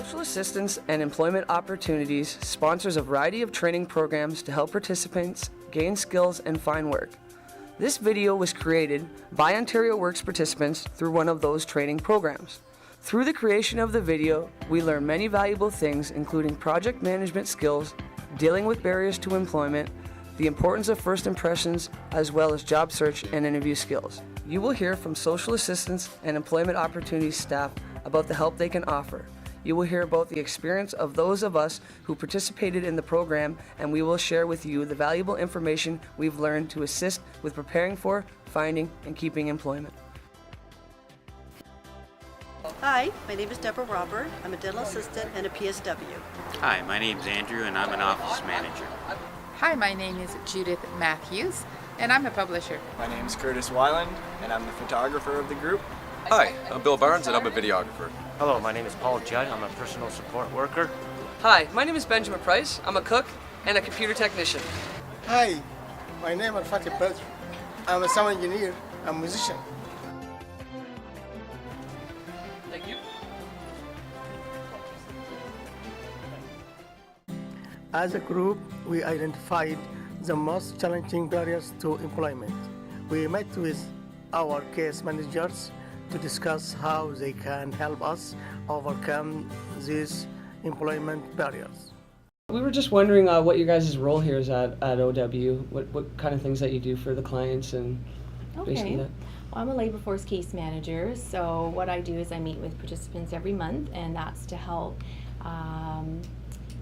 Social Assistance and Employment Opportunities sponsors a variety of training programs to help participants gain skills and find work. This video was created by Ontario Works participants through one of those training programs. Through the creation of the video, we learn many valuable things, including project management skills, dealing with barriers to employment, the importance of first impressions, as well as job search and interview skills. You will hear from Social Assistance and Employment Opportunities staff about the help they can offer. You will hear about the experience of those of us who participated in the program, and we will share with you the valuable information we've learned to assist with preparing for, finding, and keeping employment. Hi, my name is Deborah Robert. I'm a dental assistant and a PSW. Hi, my name's Andrew and I'm an office manager. Hi, my name is Judith Matthews and I'm a publisher. My name is Curtis Weiland and I'm the photographer of the group. Hi, I'm Bill Barnes and I'm a videographer. Hello, my name is Paul Judd. I'm a personal support worker. Hi, my name is Benjamin Price. I'm a cook and a computer technician. Hi, my name is Fatih Badr. I'm a sound engineer and musician. Thank you. As a group, we identified the most challenging barriers to employment. We met with our case managers to discuss how they can help us overcome these employment barriers. We were just wondering what your guys' role here is at OW, what kind of things that you do for the clients and basically that. Well, I'm a labor force case manager, so what I do is I meet with participants every month, and that's to help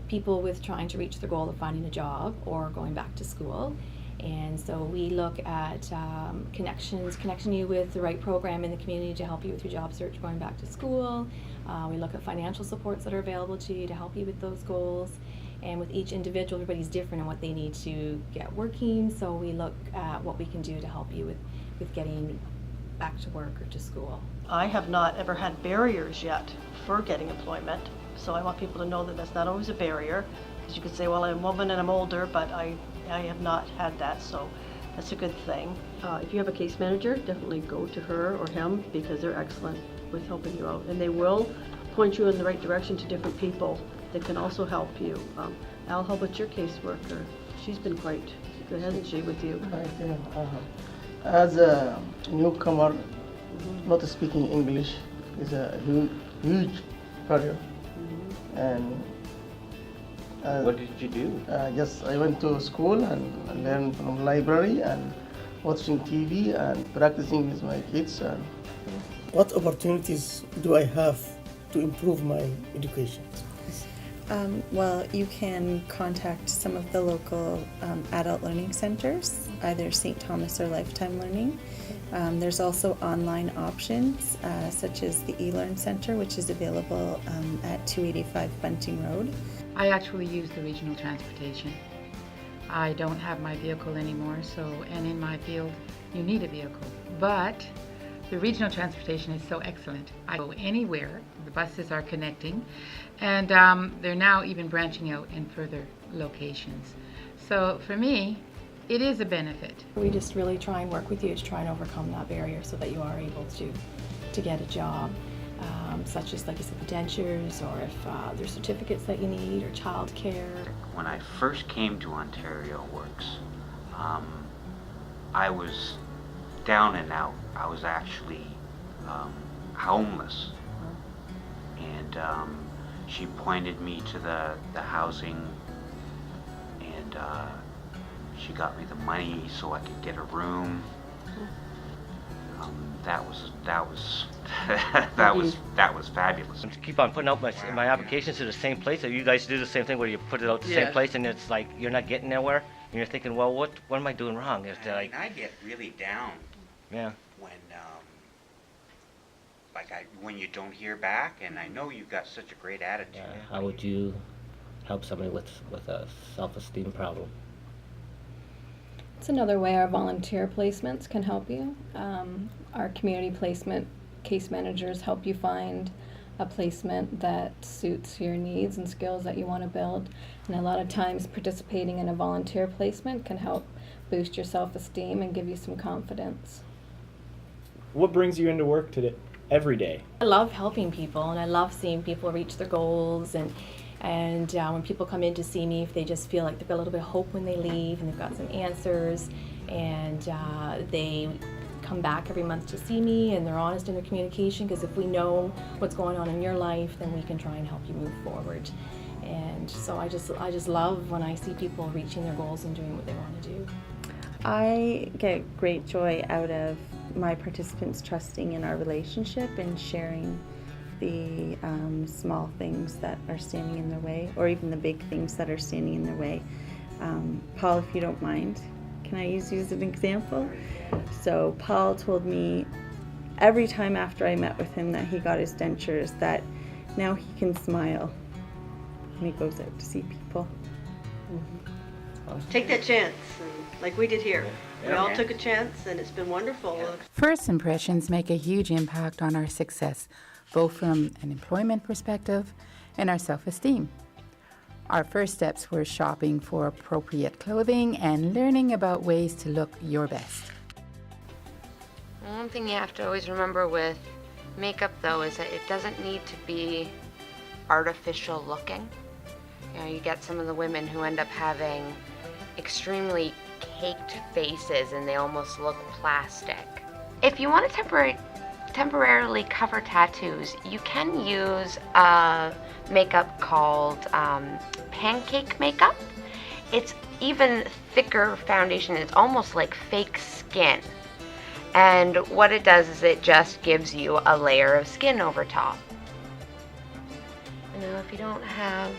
people with trying to reach their goal of finding a job or going back to school. And so we look at connecting you with the right program in the community to help you with your job search going back to school. We look at financial supports that are available to you to help you with those goals. And with each individual, everybody's different in what they need to get working, so we look at what we can do to help you with getting back to work or to school. I have not ever had barriers yet for getting employment, so I want people to know that that's not always a barrier. Because you could say, well, I'm a woman and I'm older, but I have not had that, so that's a good thing. If you have a case manager, definitely go to her or him because they're excellent with helping you out. And they will point you in the right direction to different people that can also help you. Al, how about your caseworker? She's been quite good, hasn't she, with you? As a newcomer, not speaking English is a huge barrier. And What did you do? Yes, I went to school and learned from library and watching TV and practicing with my kids. And what opportunities do I have to improve my education? Well, you can contact some of the local adult learning centers, either St. Thomas or Lifetime Learning. There's also online options, such as the eLearn Center, which is available at 285 Bunting Road. I actually use the regional transportation. I don't have my vehicle anymore, and in my field you need a vehicle. But the regional transportation is so excellent. I go anywhere. The buses are connecting, and they're now even branching out in further locations. So for me, it is a benefit. We just really try and work with you to try and overcome that barrier so that you are able to get a job, such as, like you said, the dentures, or if there's certificates that you need, or childcare. When I first came to Ontario Works, I was down and out. I was actually homeless, and she pointed me to the housing, and she got me the money so I could get a room. That was fabulous. Keep on putting out my applications to the same place. So you guys do the same thing where you put it out to the same place, and it's like you're not getting nowhere, and you're thinking, well, what am I doing wrong? It's like, I get really down. Yeah. When you don't hear back, and I know you've got such a great attitude. How would you help somebody with a self-esteem problem? It's another way our volunteer placements can help you. Our community placement case managers help you find a placement that suits your needs and skills that you want to build. And a lot of times participating in a volunteer placement can help boost your self-esteem and give you some confidence. What brings you into work today? every day. I love helping people, and I love seeing people reach their goals, and when people come in to see me, if they just feel like they've got a little bit of hope when they leave and they've got some answers, and they come back every month to see me and they're honest in their communication, because if we know what's going on in your life, then we can try and help you move forward. And so I just love when I see people reaching their goals and doing what they want to do. I get great joy out of my participants trusting in our relationship and sharing the small things that are standing in their way, or even the big things that are standing in their way. Paul, if you don't mind, can I use you as an example? So Paul told me every time after I met with him that he got his dentures that now he can smile when he goes out to see people. Take that chance, like we did here. We all took a chance, and it's been wonderful. First impressions make a huge impact on our success, both from an employment perspective and our self-esteem. Our first steps were shopping for appropriate clothing and learning about ways to look your best. One thing you have to always remember with makeup, though, is that it doesn't need to be artificial looking. You know, you get some of the women who end up having extremely caked faces and they almost look plastic. If you want to temporarily cover tattoos, you can use a makeup called pancake makeup. It's even thicker foundation. It's almost like fake skin. And what it does is it just gives you a layer of skin over top. You know, if you don't have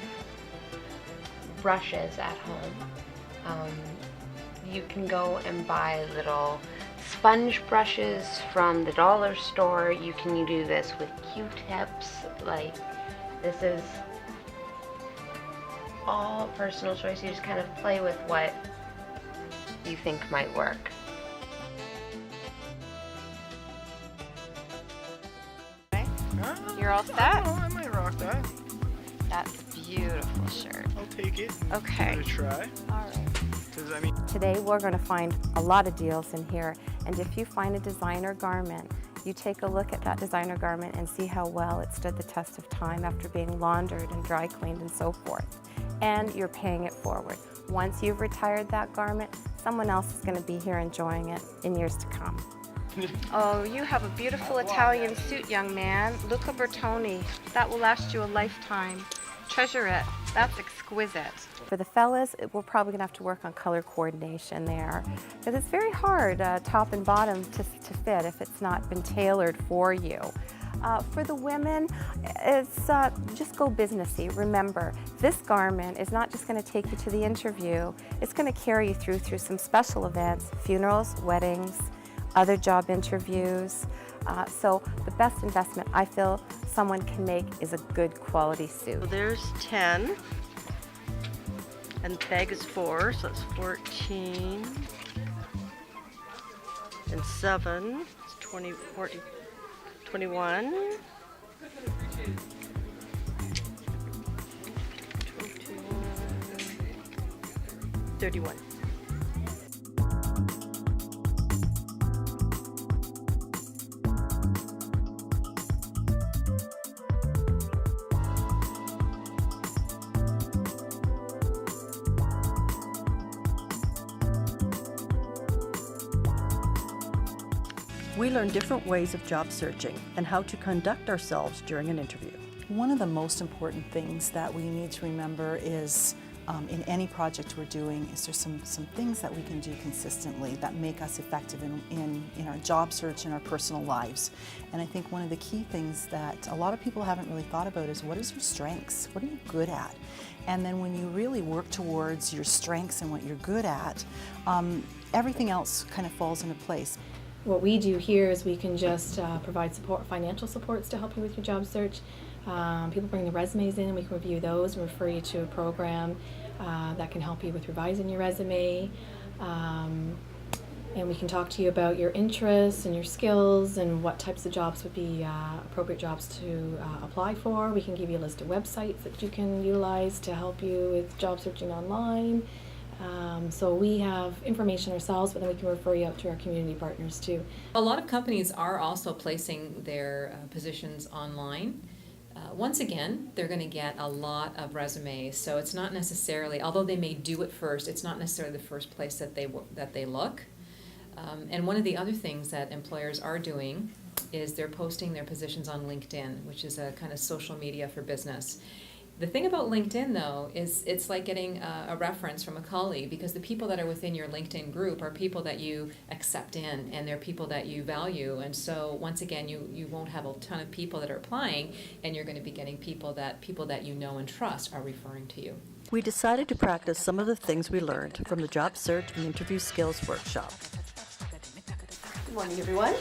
brushes at home, you can go and buy little sponge brushes from the dollar store. You can do this with Q-tips. Like, this is all personal choice. You just kind of play with what you think might work. You're all set? I might rock that. That's a beautiful shirt. I'll take it. Okay. Give it a try. All right. Because, I mean, Today we're going to find a lot of deals in here, and if you find a designer garment, you take a look at that designer garment and see how well it stood the test of time after being laundered and dry cleaned and so forth. And you're paying it forward. Once you've retired that garment, someone else is going to be here enjoying it in years to come. Oh, you have a beautiful Italian suit, young man. Luca Bertoni. That will last you a lifetime. Treasure it. That's exquisite. For the fellas, we're probably going to have to work on color coordination there, because it's very hard, top and bottom, to fit if it's not been tailored for you. For the women, it's just go businessy. Remember, this garment is not just going to take you to the interview. It's going to carry you through some special events, funerals, weddings, other job interviews. So the best investment I feel someone can make is a good quality suit. So there's 10, and the bag is 4, so that's 14, and 7, it's 20, 40, 21, 31. We learn different ways of job searching and how to conduct ourselves during an interview. One of the most important things that we need to remember is in any project we're doing is there's some things that we can do consistently that make us effective in our job search and our personal lives. And I think one of the key things that a lot of people haven't really thought about is what is your strengths? What are you good at? And then when you really work towards your strengths and what you're good at, everything else kind of falls into place. What we do here is we can just provide support, financial supports to help you with your job search. People bring their resumes in and we can review those and refer you to a program that can help you with revising your resume. And we can talk to you about your interests and your skills and what types of jobs would be appropriate jobs to apply for. We can give you a list of websites that you can utilize to help you with job searching online. So we have information ourselves, but then we can refer you out to our community partners too. A lot of companies are also placing their positions online. Once again, they're going to get a lot of resumes, so it's not necessarily, although they may do it first, it's not necessarily the first place that they look. And one of the other things that employers are doing is they're posting their positions on LinkedIn, which is a kind of social media for business. The thing about LinkedIn, though, is it's like getting a reference from a colleague, because the people that are within your LinkedIn group are people that you accept in, and they're people that you value. And so, once again, you won't have a ton of people that are applying, and you're going to be getting people that you know and trust are referring to you. We decided to practice some of the things we learned from the Job Search and Interview Skills Workshop. Good morning, everyone.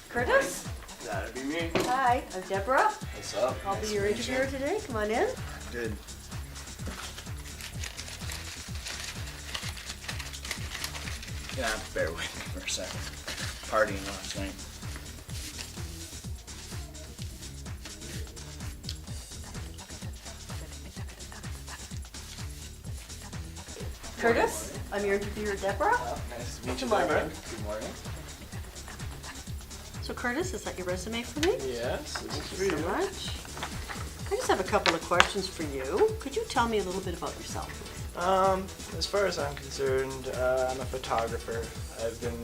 Curtis? That'd be me. Hi, I'm Deborah. What's up? I'll be your interviewer today. Come on in. Good. Yeah, bear with me for a second. Partying last night. Curtis, I'm your interviewer, Deborah. Nice to meet you, Come on Deborah. in. Good morning. So Curtis, is that your resume for me? Yes, this is Thank you so much. I just have a couple of questions for you. Could you tell me a little bit about yourself? As far as I'm concerned, I'm a photographer. I've been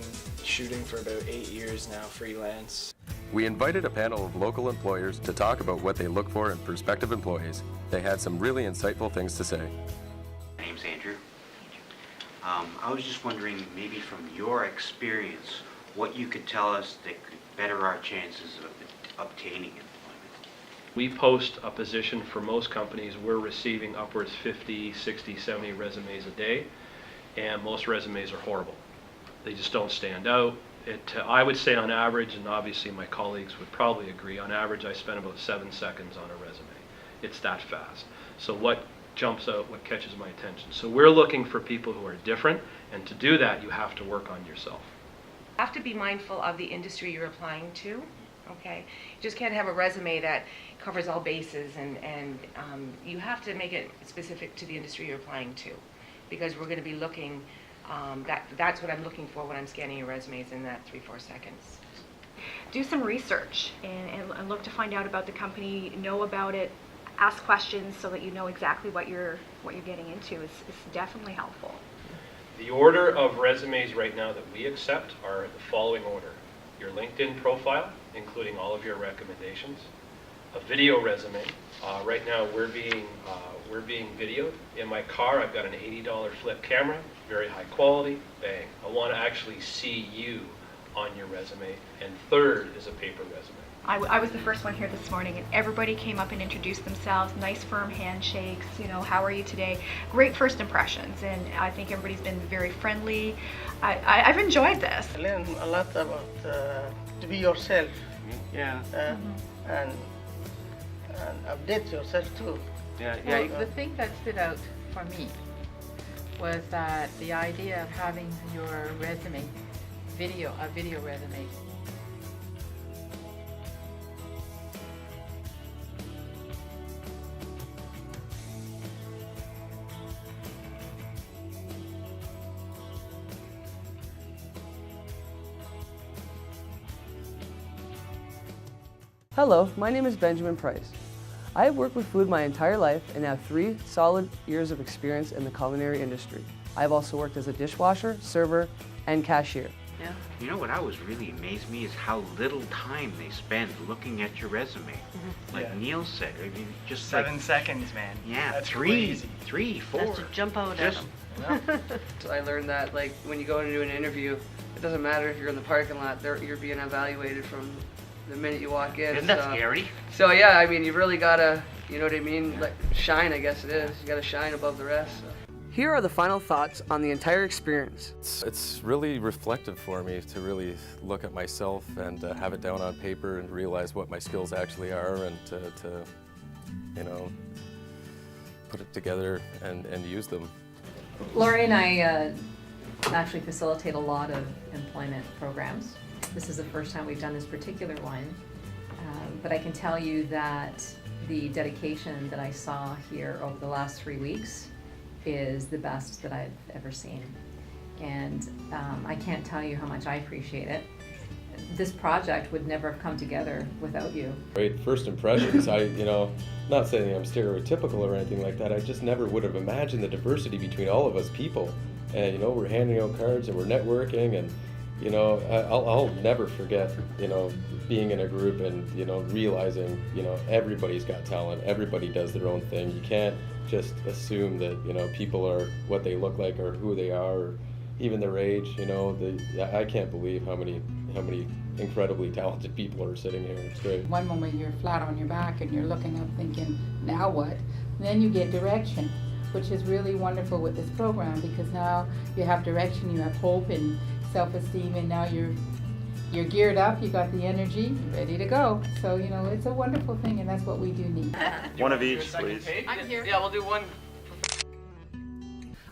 shooting for about 8 years now, freelance. We invited a panel of local employers to talk about what they look for in prospective employees. They had some really insightful things to say. My name's Andrew. I was just wondering, maybe from your experience, what you could tell us that could better our chances of obtaining employment. We post a position for most companies. We're receiving upwards 50, 60, 70 resumes a day, and most resumes are horrible. They just don't stand out. I would say on average, and obviously my colleagues would probably agree, on average I spend about 7 seconds on a resume. It's that fast. So what jumps out, what catches my attention? So we're looking for people who are different, and to do that you have to work on yourself. You have to be mindful of the industry you're applying to, okay? You just can't have a resume that covers all bases, and you have to make it specific to the industry you're applying to, because we're going to be looking, that's what I'm looking for when I'm scanning your resumes in that 3-4 seconds. Do some research and look to find out about the company, know about it, ask questions so that you know exactly what you're getting into. It's definitely helpful. The order of resumes right now that we accept are the following order. Your LinkedIn profile, including all of your recommendations. A video resume. Right now we're being videoed. In my car I've got an $80 flip camera, very high quality, bang. I want to actually see you on your resume. And third is a paper resume. I was the first one here this morning, and everybody came up and introduced themselves, nice firm handshakes, how are you today? Great first impressions, and I think everybody's been very friendly. I've enjoyed this. I learned a lot about to be yourself, and update yourself too. Well, the thing that stood out for me was that the idea of having your resume, a video resume. Hello, my name is Benjamin Price. I have worked with food my entire life and have 3 solid years of experience in the culinary industry. I have also worked as a dishwasher, server, and cashier. Yeah. You know what always really amazed me is how little time they spend looking at your resume. Like Neil said, I mean, just 7 seconds, man. Yeah, That's 3, really easy. 3, 4. That's to jump out at Just- them. So I learned that when you go into an interview, it doesn't matter if you're in the parking lot, you're being evaluated from the minute you walk in. Isn't that scary? So yeah, I mean, you really gotta, you know what I mean? Like, shine, I guess it is. You gotta shine above the rest. So. Here are the final thoughts on the entire experience. It's really reflective for me to really look at myself and have it down on paper and realize what my skills actually are, and to put it together and use them. Lori and I actually facilitate a lot of employment programs. This is the first time we've done this particular one, but I can tell you that the dedication that I saw here over the last 3 weeks is the best that I've ever seen. And I can't tell you how much I appreciate it. This project would never have come together without you. Right, first impressions, not saying I'm stereotypical or anything like that, I just never would have imagined the diversity between all of us people. And, we're handing out cards and we're networking and, I'll never forget, being in a group and, realizing, everybody's got talent, everybody does their own thing. You can't just assume that, people are what they look like or who they are or even their age, I can't believe how many incredibly talented people are sitting here. It's great. One moment you're flat on your back and you're looking up thinking, now what? And then you get direction, which is really wonderful with this program because now you have direction, you have hope and self-esteem, and now you're geared up, you got the energy, you're ready to go. So, it's a wonderful thing, and that's what we do need. One of each, please. I'm here. Yeah, we'll do one.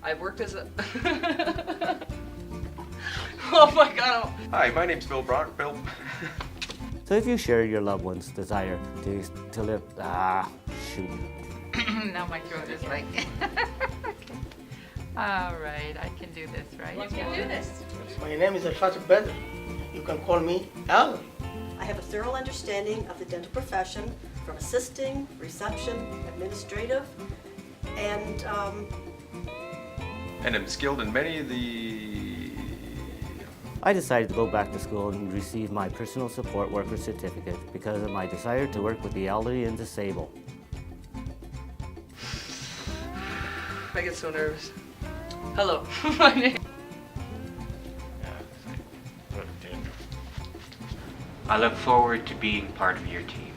I've worked as a... Oh my God. Hi, my name's Bill Brock. Bill. So if you share your loved one's desire to live, shoot. Now my throat is like... All right, I can do this, right? You can do this. My name is Al-Fatih Badr. You can call me Al. I have a thorough understanding of the dental profession, from assisting, reception, administrative, and And I'm skilled in many of the... I decided to go back to school and receive my personal support worker certificate because of my desire to work with the elderly and disabled. I get so nervous. Hello, my name. I look forward to being part of your team.